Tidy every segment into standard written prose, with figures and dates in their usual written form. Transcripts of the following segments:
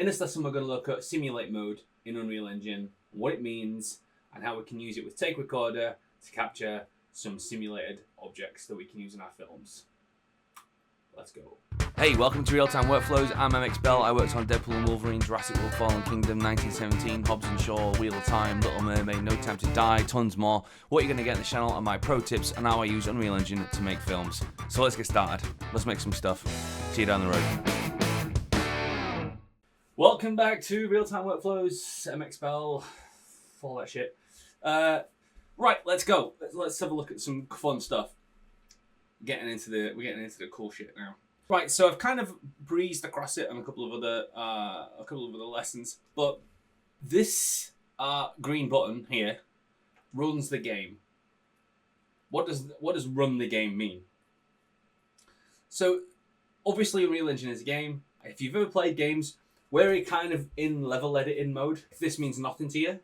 In this lesson, we're going to look at simulate mode in Unreal Engine, what it means, and how we can use it with Take Recorder to capture some simulated objects that we can use in our films. Let's go. Hey, welcome to Real-Time Workflows. I'm MX Bell. I worked on Deadpool and Wolverine, Jurassic World Fallen Kingdom, 1917, Hobbs and Shaw, Wheel of Time, Little Mermaid, No Time to Die, tons more. What you're going to get in the channel are my pro tips and how I use Unreal Engine to make films. So let's get started. Let's make some stuff. See you down the road. Welcome back to Real-Time Workflows, MX Bell, all that shit. Right, let's go. Let's have a look at some fun stuff. We're getting into the cool shit now. Right, so I've kind of breezed across it on a couple of other lessons, but this green button here runs the game. What does run the game mean? So obviously Unreal Engine is a game. If you've ever played games, we're kind of in level editing mode. If this means nothing to you,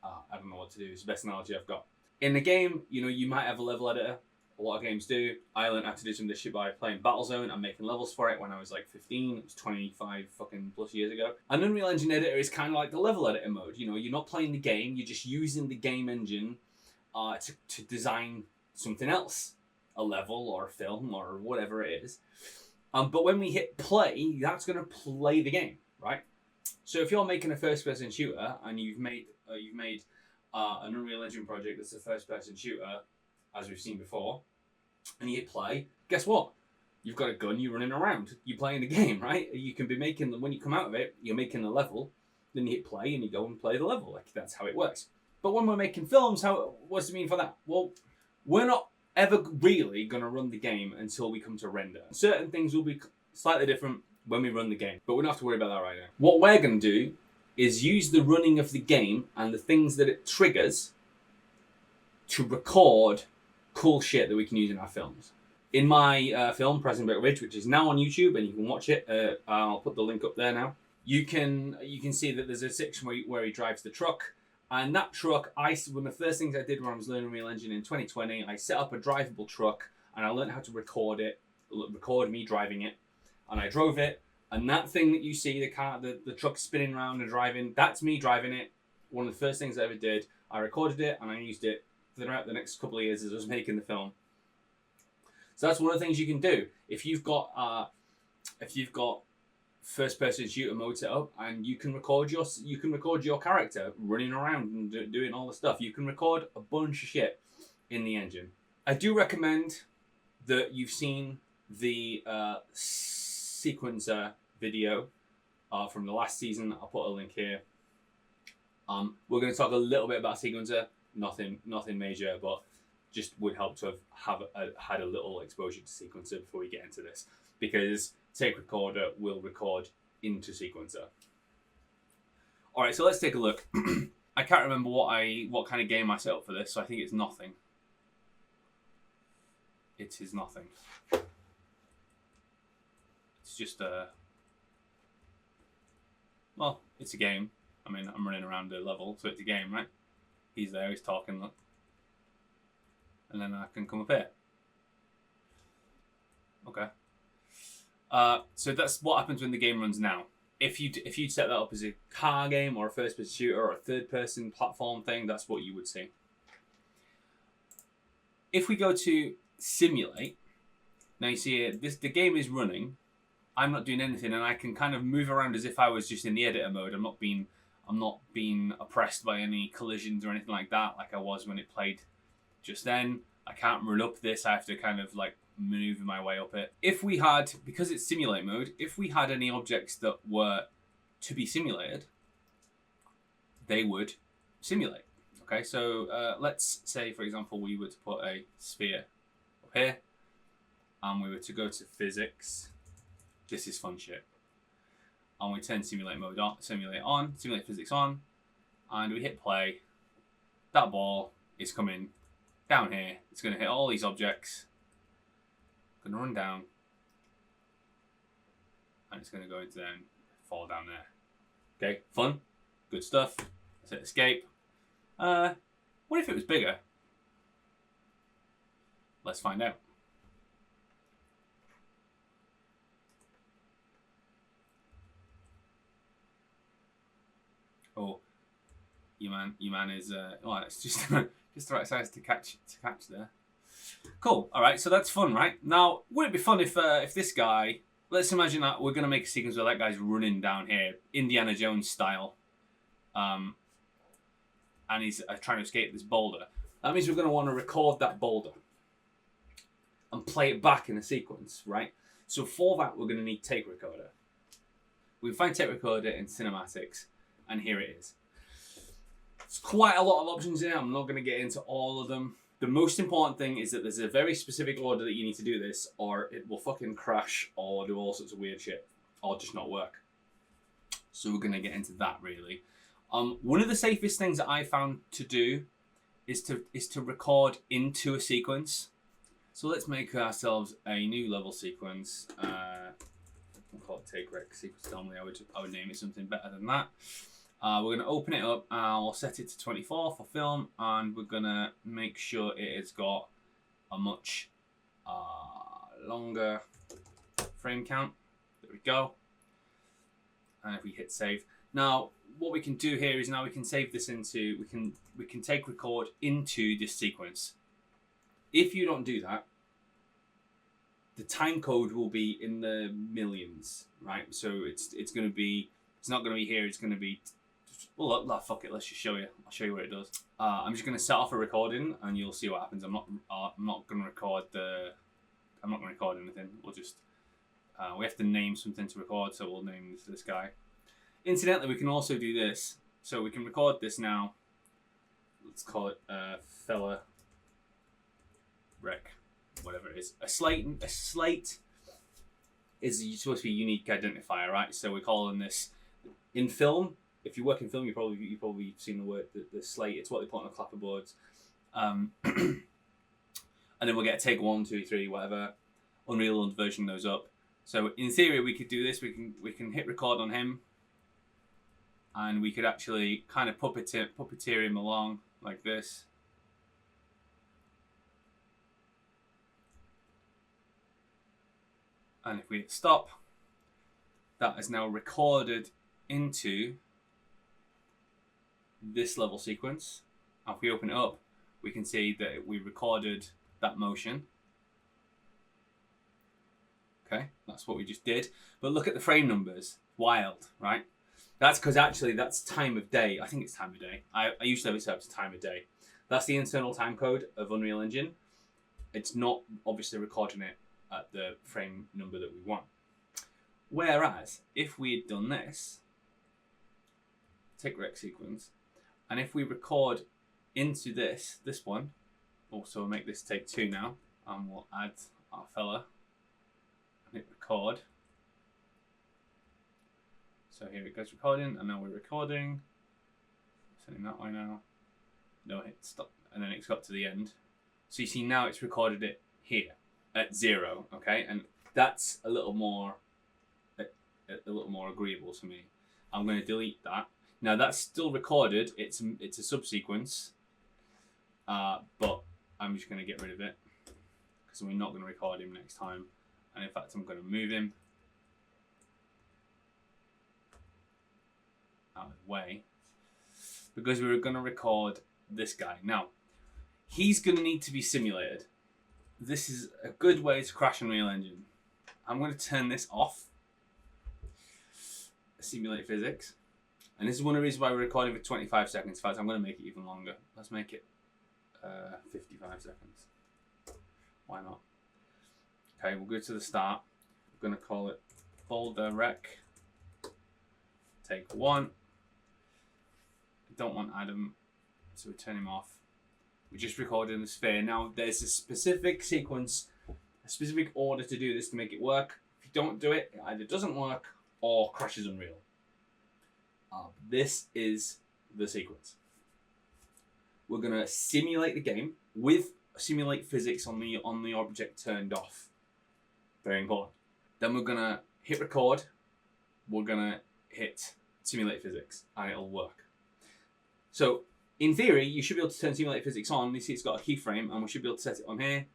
I don't know what to do. It's the best analogy I've got. In the game, you might have a level editor. A lot of games do. I learned how to do some of this shit by playing Battlezone and making levels for it when I was like 15. It was 25 fucking plus years ago. An Unreal Engine editor is kind of like the level editor mode. You're not playing the game. You're just using the game engine to design something else. A level or a film or whatever it is. But when we hit play, that's going to play the game, right? So if you're making a first-person shooter and you've made an Unreal Engine project that's a first-person shooter, as we've seen before, and you hit play, guess what? You've got a gun, you're running around, you're playing the game, right? You can be making them, when you come out of it, you're making a level, then you hit play and you go and play the level. Like, that's how it works. But when we're making films, what does it mean for that? Well, we're not ever really going to run the game until we come to render. Certain things will be slightly different when we run the game, but we don't have to worry about that right now. What we're going to do is use the running of the game and the things that it triggers to record cool shit that we can use in our films. In my film, Present Brick Ridge, which is now on YouTube, and you can watch it. I'll put the link up there now. You can see that there's a section where he drives the truck, and that truck, one of the first things I did when I was learning Unreal Engine in 2020, I set up a drivable truck, and I learned how to record me driving it, and I drove it, and that thing that you see, the truck spinning around and driving, that's me driving it. One of the first things I ever did. I recorded it, and I used it throughout the next couple of years as I was making the film. So that's one of the things you can do if you've got first person shooter mode set up, and you can record your character running around and doing all the stuff. You can record a bunch of shit in the engine. I do recommend that you've seen the sequencer video from the last season. I'll put a link here. We're going to talk a little bit about sequencer. Nothing major, but just would help to have had a little exposure to sequencer before we get into this, because Take Recorder will record into sequencer. All right, so let's take a look. I can't remember what kind of game I set up for this, so I think it's nothing. It is nothing. It's just well, it's a game. I mean, I'm running around a level, so it's a game, right? He's there, he's talking, look. And then I can come up here. Okay. So that's what happens when the game runs now. If you'd set that up as a car game or a first-person shooter or a third-person platform thing, that's what you would see. If we go to simulate, now you see the game is running. I'm not doing anything, and I can kind of move around as if I was just in the editor mode. I'm not being oppressed by any collisions or anything like that, like I was when it played just then. I can't run up this. I have to kind of like maneuver my way up it. Because it's simulate mode, if we had any objects that were to be simulated, they would simulate. Okay, so let's say, for example, we were to put a sphere up here, and we were to go to physics. This is fun shit. And we turn simulate mode on, simulate physics on, and we hit play. That ball is coming down here. It's going to hit all these objects. Going to run down, and it's going to go into there and fall down there. Okay, fun, good stuff. Let's hit escape. What if it was bigger? Let's find out. Oh, your man is oh, it's just just the right size to catch there. Cool. All right, so that's fun, right? Now, would it be fun if this guy? Let's imagine that we're gonna make a sequence where that guy's running down here, Indiana Jones style, and he's trying to escape this boulder. That means we're gonna want to record that boulder and play it back in a sequence, right? So for that, we're gonna need tape recorder. We find tape recorder in cinematics, and here it is. There's quite a lot of options here. I'm not gonna get into all of them. The most important thing is that there's a very specific order that you need to do this, or it will fucking crash, or do all sorts of weird shit, or just not work. So we're gonna get into that really. One of the safest things that I found to do is to record into a sequence. So let's make ourselves a new level sequence. We'll call it take rec sequence. Normally I would name it something better than that. We're going to open it up and we'll set it to 24 for film, and we're going to make sure it has got a much longer frame count. There we go. And if we hit save. Now, what we can do here is now we can save this into, we can take record into this sequence. If you don't do that, the time code will be in the millions, right? So it's going to be, it's not going to be here, it's going to be, well, fuck it, let's just show you. I'll show you what it does. I'm just going to set off a recording and you'll see what happens. I'm not going to record anything. We'll just, we have to name something to record, so we'll name this guy. Incidentally, we can also do this. So we can record this now. Let's call it fella rec, whatever it is. A slate is supposed to be a unique identifier, right? So we're calling this in film. If you work in film, you've probably seen the word the slate. It's what they put on the clapperboards. And then we'll get take 1, 2, 3, whatever. Unreal will version those up. So in theory, we could do this. We can hit record on him, and we could actually kind of puppeteer him along like this. And if we hit stop, that is now recorded into this level sequence. And if we open it up, we can see that we recorded that motion. Okay, that's what we just did. But look at the frame numbers. Wild, right? That's because actually that's time of day. I think it's time of day. I used to have it set up to time of day. That's the internal time code of Unreal Engine. It's not obviously recording it at the frame number that we want. Whereas, if we had done this, take rec sequence, and if we record into this one, also we'll make this take 2 now, and we'll add our fella, and hit record. So here it goes recording, and now we're recording. Sending that way now. No, hit stop, and then it's got to the end. So you see now it's recorded it here at 0, okay, and that's a little more agreeable to me. I'm going to delete that. Now that's still recorded. It's a subsequence, but I'm just going to get rid of it because we're not going to record him next time. And in fact, I'm going to move him out of the way because we were going to record this guy. Now, he's going to need to be simulated. This is a good way to crash Unreal Engine. I'm going to turn this off. Simulate physics. And this is one of the reasons why we're recording for 25 seconds. In fact, I'm going to make it even longer. Let's make it 55 seconds. Why not? Okay, we'll go to the start. We're going to call it boulder rec. Take 1. I don't want Adam, so we turn him off. We just recorded in the sphere. Now, there's a specific sequence, a specific order to do this to make it work. If you don't do it, it either doesn't work or crashes Unreal. This is the sequence. We're going to simulate the game with simulate physics on the object turned off. Very important. Then we're going to hit record. We're going to hit simulate physics, and it'll work. So, in theory, you should be able to turn simulate physics on. You see it's got a keyframe, and we should be able to set it on here.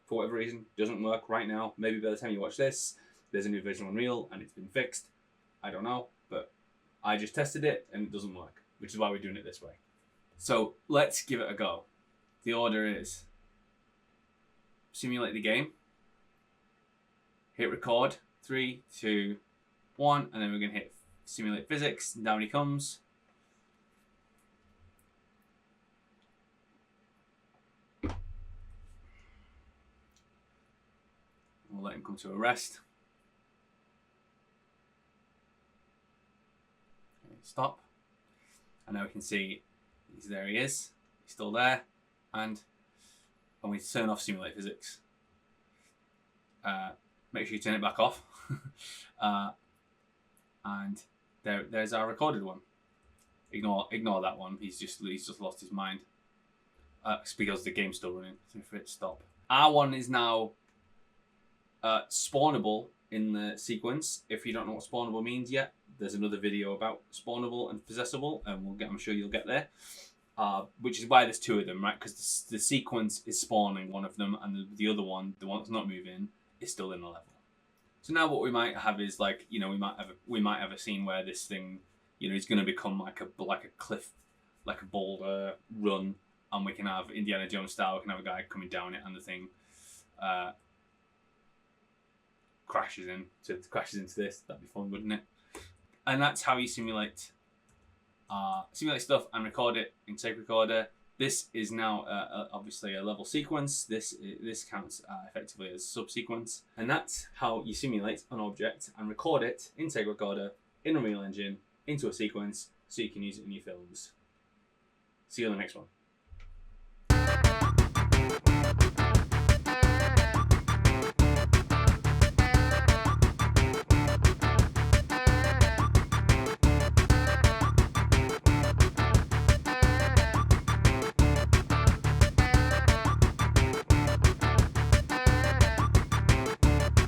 For whatever reason, doesn't work right now. Maybe by the time you watch this, there's a new version of Unreal, and it's been fixed. I don't know, but I just tested it, and it doesn't work. which is why we're doing it this way. So let's give it a go. The order is simulate the game, hit record, 3, 2, 1, and then we're going to hit simulate physics, and down he comes. We'll let him come to a rest. Okay, stop. And now we can see there he is. He's still there. And when we turn off simulate physics, make sure you turn it back off. And there's our recorded one. Ignore that one. He's just lost his mind. It's because the game's still running. So if it stop, our one is now spawnable in the sequence. If you don't know what spawnable means yet, there's another video about spawnable and possessable, and I'm sure you'll get there. Which is why there's two of them, right? Because the sequence is spawning one of them, and the other one, the one that's not moving, is still in the level. So now what we might have is like, you know, we might have a scene where this thing, you know, is going to become like a cliff, like a boulder run, and we can have Indiana Jones style. We can have a guy coming down it, and the thing crashes into this. That'd be fun, wouldn't it? And that's how you simulate stuff and record it in tape recorder. This is now obviously a level sequence. This counts effectively as a subsequence, and that's how you simulate an object and record it in tape recorder in Unreal Engine into a sequence, so you can use it in your films. See you on the next one.